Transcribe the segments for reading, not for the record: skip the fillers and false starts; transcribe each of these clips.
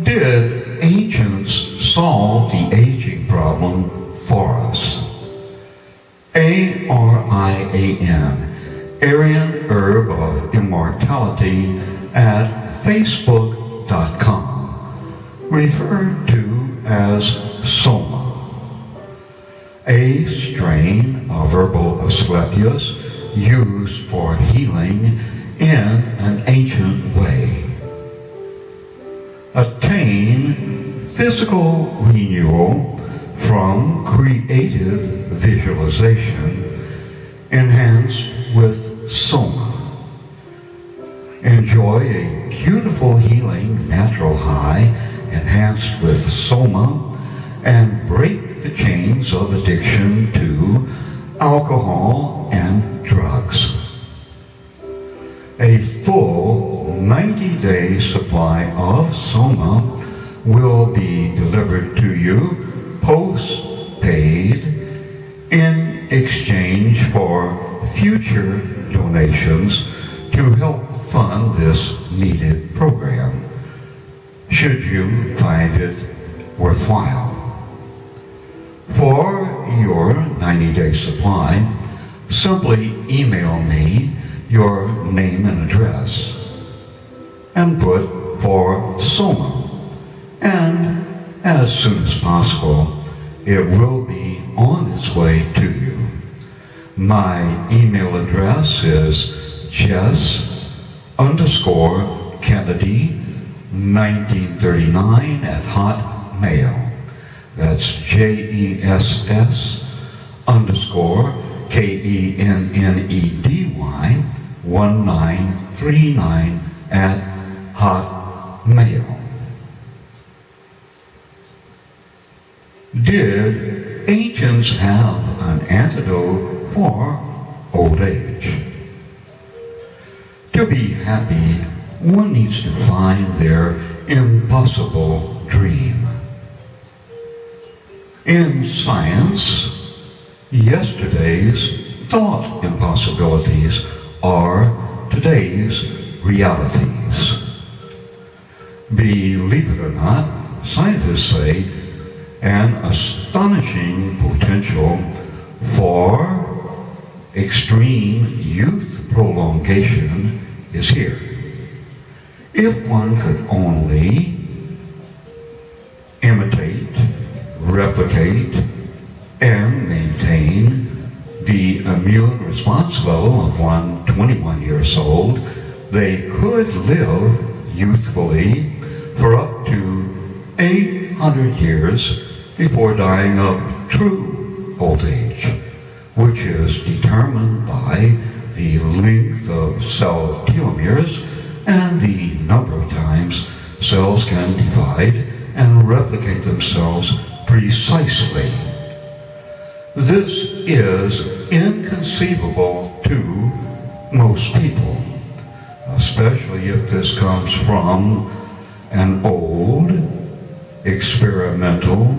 Did ancients solve the aging problem for us? ARIAN, Aryan Herb of Immortality at Facebook.com, referred to as Soma, a strain of herbal Asclepius used for healing in an ancient way. Attain physical renewal from creative visualization enhanced with Soma. Enjoy a beautiful healing natural high enhanced with Soma and break the chains of addiction to alcohol and drugs. A full 90-day supply of Soma will be delivered to you post-paid in exchange for future donations to help fund this needed program, should you find it worthwhile. For your 90-day supply, simply email me your name and address and put for Soma, and as soon as possible it will be on its way to you. My email address is Jess_Kennedy1939 at Hotmail. That's JESS_KENNEDY1939 at Hotmail. Did ancients have an antidote for old age? To be happy, one needs to find their impossible dream. In science, yesterday's thought impossibilities are today's realities. Believe it or not, scientists say an astonishing potential for extreme youth prolongation is here. If one could only imitate, replicate, and maintain the immune response level of one 21 years old, they could live youthfully for up to 800 years before dying of true old age, which is determined by the length of cell telomeres and the number of times cells can divide and replicate themselves precisely. This is inconceivable to most people, especially if this comes from an old, experimental,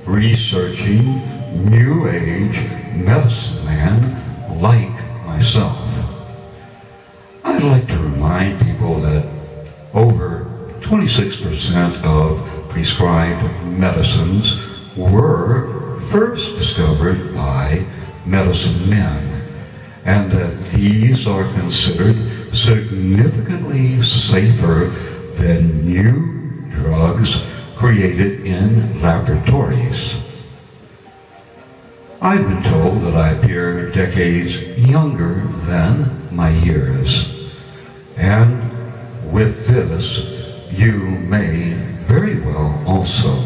researching, New Age medicine man like myself. I'd like to remind people that over 26% of prescribed medicines were first discovered by medicine men, and that these are considered significantly safer than new drugs created in laboratories. I've been told that I appear decades younger than my years, and with this, you may very well also.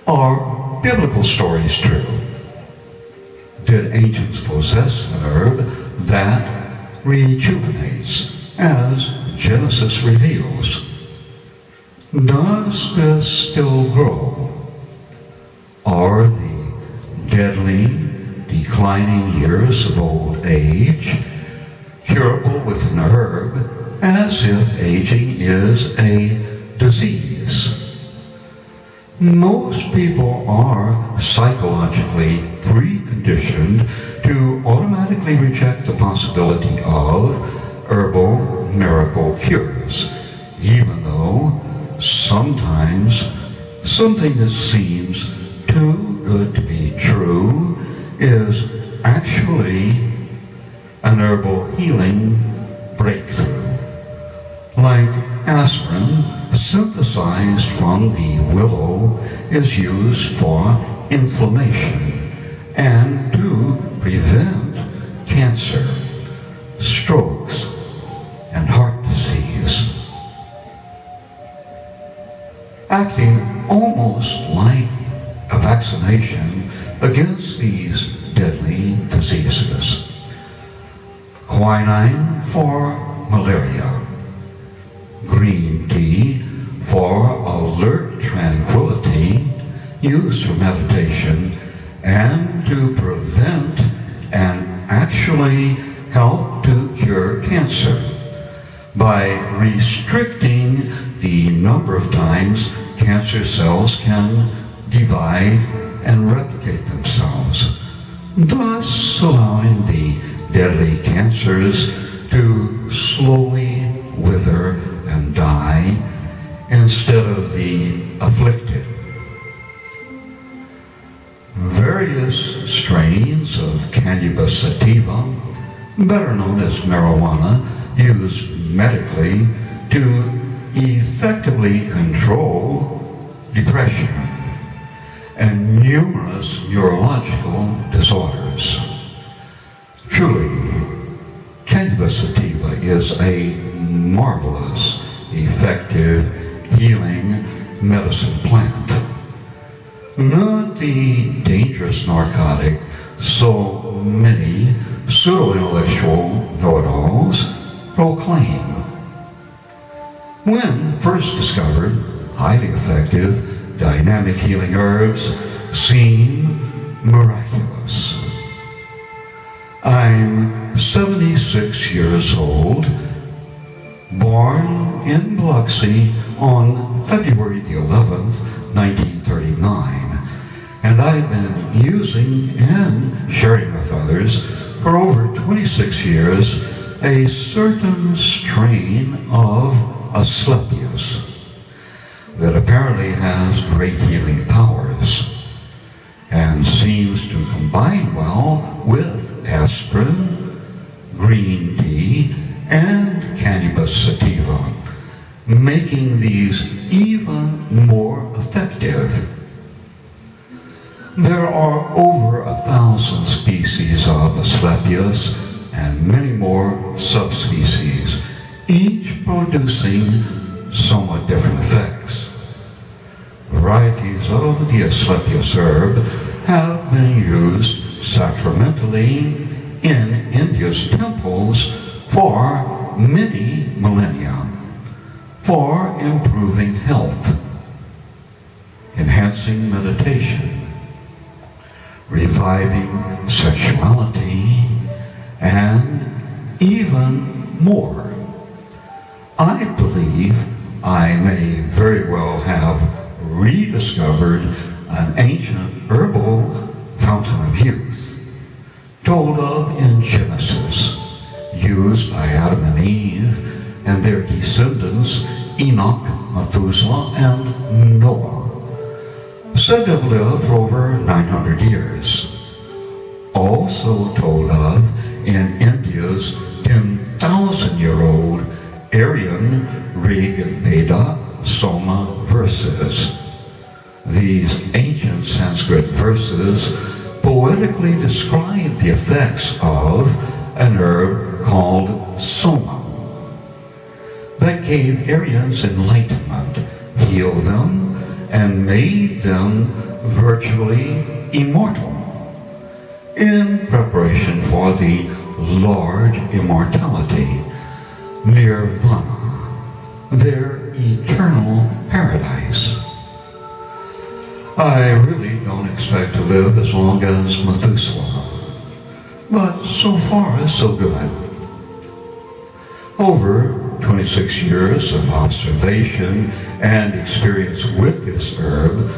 Are biblical stories true? Did ancients possess an herb that rejuvenates, as Genesis reveals? Does this still grow? Are the deadly, declining years of old age curable with an herb, as if aging is a disease? Most people are psychologically preconditioned to automatically reject the possibility of herbal miracle cures, even though sometimes something that seems too good to be true is actually an herbal healing breakthrough. Like aspirin, synthesized from the willow, is used for inflammation and to prevent cancer, strokes, and heart disease. Acting almost like a vaccination against these deadly diseases. Quinine for malaria. Green tea for alert tranquility, used for meditation and to prevent and actually help to cure cancer by restricting the number of times cancer cells can divide and replicate themselves, thus allowing the deadly cancers to slowly wither and die instead of the afflicted. Various strains of cannabis sativa, better known as marijuana, used medically to effectively control depression and numerous neurological disorders. Truly, cannabis sativa is a marvelous, effective, healing medicine plant. Not the dangerous narcotic so many pseudo-intellectual know-it-alls proclaim. When first discovered, highly effective, dynamic healing herbs seem miraculous. I'm 76 years old, born in Biloxi on February the 11th, 1939. And I've been using and sharing with others for over 26 years a certain strain of Asclepius that apparently has great healing powers and seems to combine well with aspirin, green tea, and cannabis sativa, making these even more effective. There are over 1,000 species of Asclepius and many more subspecies, each producing somewhat different effects. Varieties of the Asclepius herb have been used sacramentally in India's temples for many millennia for improving health, enhancing meditation, reviving sexuality, and even more. I believe I may very well have rediscovered an ancient herbal fountain of youth, told of in Genesis, used by Adam and Eve and their descendants Enoch, Methuselah, and Noah, said to have lived for over 900 years. Also told of in India's 10,000-year-old Aryan Rig Veda Soma verses. These ancient Sanskrit verses poetically describe the effects of an herb called Soma that gave Aryans enlightenment, healed them, and made them virtually immortal in preparation for the large immortality, nirvana, their eternal paradise. I really don't expect to live as long as Methuselah, but so far so good. Over 26 years of observation and experience with this herb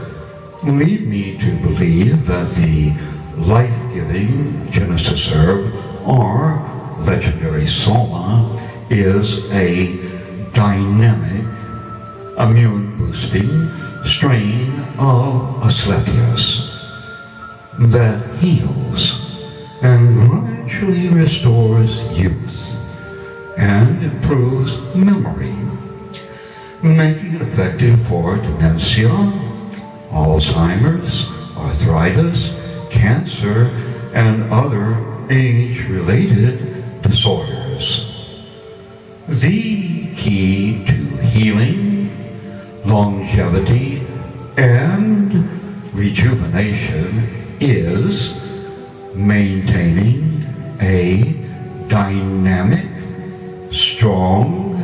lead me to believe that the life-giving Genesis herb, or legendary Soma, is a dynamic, immune-boosting strain of Asclepius that heals and gradually restores youth and improves memory, making it effective for dementia, Alzheimer's, arthritis, cancer, and other age-related disorders. The key to healing, longevity, and rejuvenation is maintaining a dynamic, strong,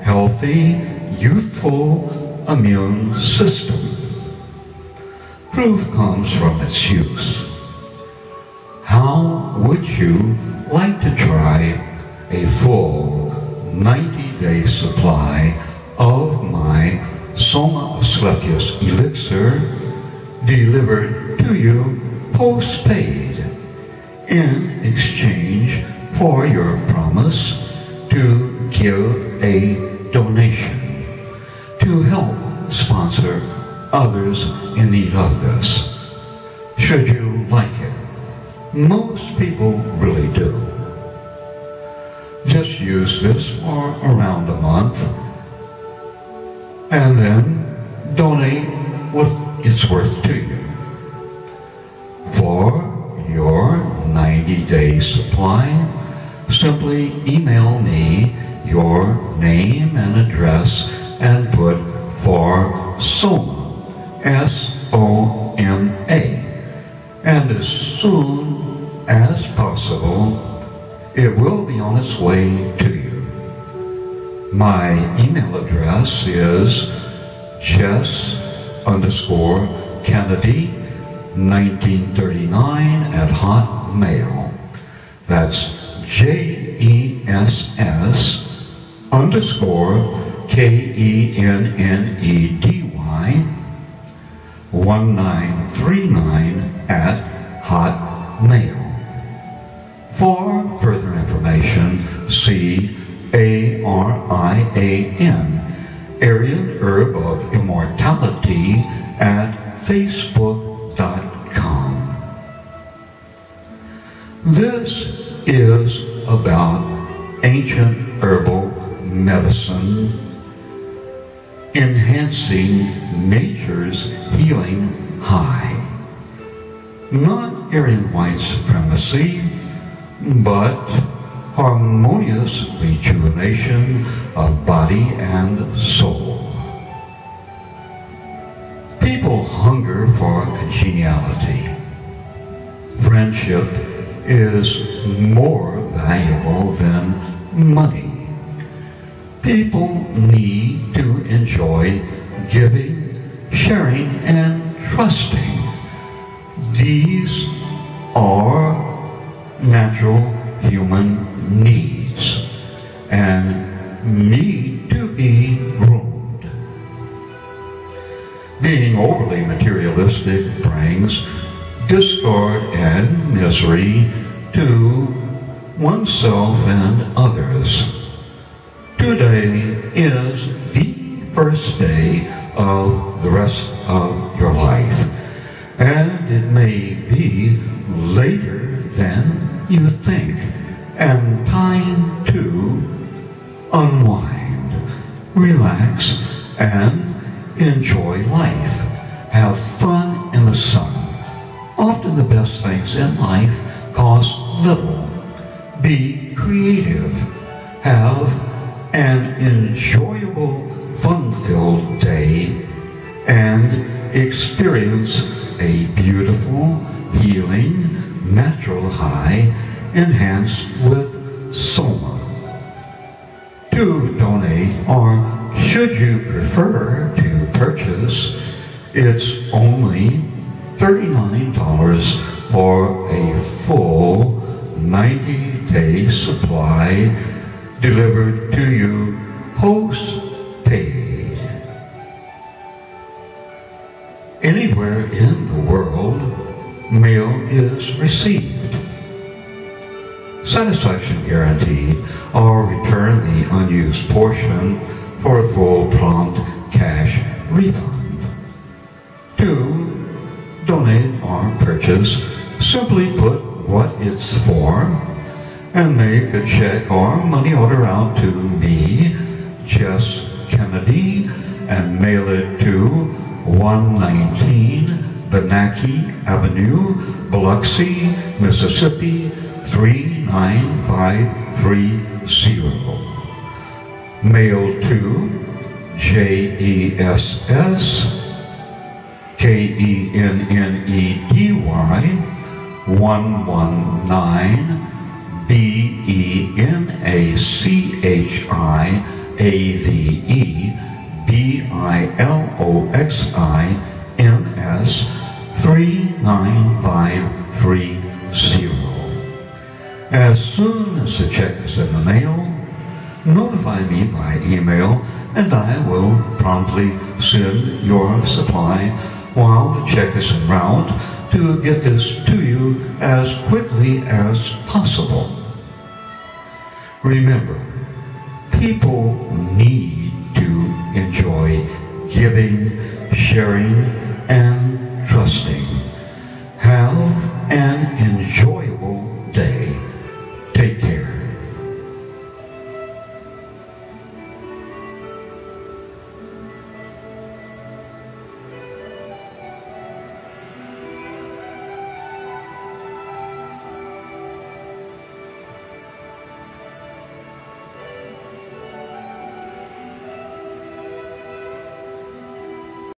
healthy, youthful immune system. Proof comes from its use. How would you like to try a full 90-day supply of my Soma Asclepius Elixir delivered to you postpaid in exchange for your promise to give a donation to help sponsor others in need of this? Should you like it? Most people really do. Just use this for around a month and then donate what it's worth to you. For your 90-day supply, simply email me your name and address and put for Soma, S-O-M-A. And as soon as possible, it will be on its way to you. My email address is Jess_Kennedy1939 @ Hotmail. That's JESS_KENNEDY1939 @ Hotmail. For further information, see ARIAN, Aryan Herb of Immortality, at Facebook.com. This is about ancient herbal medicine enhancing nature's healing high. Not Aryan white supremacy, but harmonious rejuvenation of body and soul. People hunger for congeniality. Friendship is more valuable than money. People need to enjoy giving, sharing, and trusting. These are natural human needs and need to be groomed. Being overly materialistic brings discord and misery to oneself and others. Today is the first day of the rest of your life, and it may be later than you think, and time to unwind, relax, and enjoy life. Have fun in the sun. Often the best things in life cost little. Be creative. Have an enjoyable, fun-filled day, and experience a beautiful, healing, natural high enhanced with Soma. To donate, or should you prefer to purchase, it's only $39 for a full 90-day supply delivered to you post-paid. Anywhere in the world, mail is received. Satisfaction guaranteed, or return the unused portion for a full prompt cash refund. 2. Donate or purchase. Simply put what it's for and make a check or money order out to me, Jess Kennedy, and mail it to 119 Benaki Avenue, Biloxi, Mississippi 39530. Mail to JESS KENNEDY 119 BENACHIAVE BILOXINS 39530. As soon as the check is in the mail, notify me by email and I will promptly send your supply while the check is en route to get this to you as quickly as possible. Remember, people need to enjoy giving, sharing, and